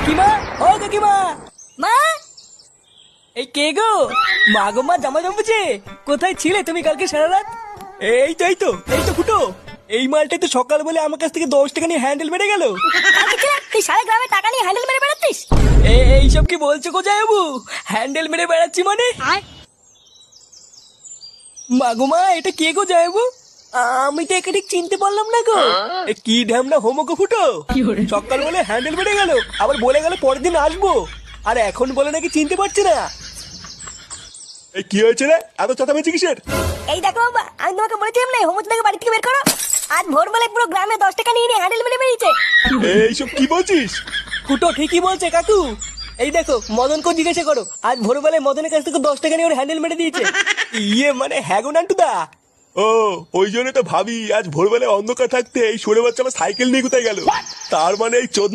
কাকিমা, ও কাকিমা। মা, এই কে গো? মা গো মা, জামা জমেছে। কোথায় ছিলে তুমি কালকে সারা রাত? এই তো ফুটো। এই মালটাই তো সকাল বলে আমার কাছ থেকে 10 টাকা নিয়ে হ্যান্ডেল মেরে গেল। কালকে ছিল তুই সারা গ্রামে টাকা নিয়ে হ্যান্ডেল মেরে বেড়াচ্ছিস? এইসব কি বলছো কোথায় বাবু? হ্যান্ডেল মেরে বেড়াচ্ছি মানে? মা গো মা, এটা কে গো যাইবু? আমি তো একে ঠিক চিনতে পারলাম না গো। কি ঢ্যামনা হোমো গো ফুটো। সকাল বলে হ্যান্ডেল মেরে গেল, আবার বলে গেল পরের দিন আসবো, আর এখন বলে নাকি চিনতে পারছি না। এই কি হয়েছে রে, এত চেঁচামেচি কিসের? এই দেখো বাবা, আমি তোমাকে বলেছিলাম না হোমচুদাকে বাড়ি থেকে বের করো। আজ ভোরবেলায় পুরো গ্রামে 10 টাকা নিয়ে হ্যান্ডেল মেরে বেরিয়েছে। এইসব কি বলছিস? ফুটো ঠিকই বলছে কাকু। এই দেখো, মদনকে জিজ্ঞাসা করো, আজ ভোরবেলায় মদনের কাছ থেকে 10 টাকা নিয়ে ওর হ্যান্ডেল মেরে দিয়েছে। ইয়ে মানে হ্যাঁ গো নান্টুদা। ও, ওই জন্য তো ভাবি আজ ভোরবেলায় অন্ধকার থাকতে এই সরে বাচ্চা আমার সাইকেল নিয়ে কোথায় গেল। তার মানে এই চোদনা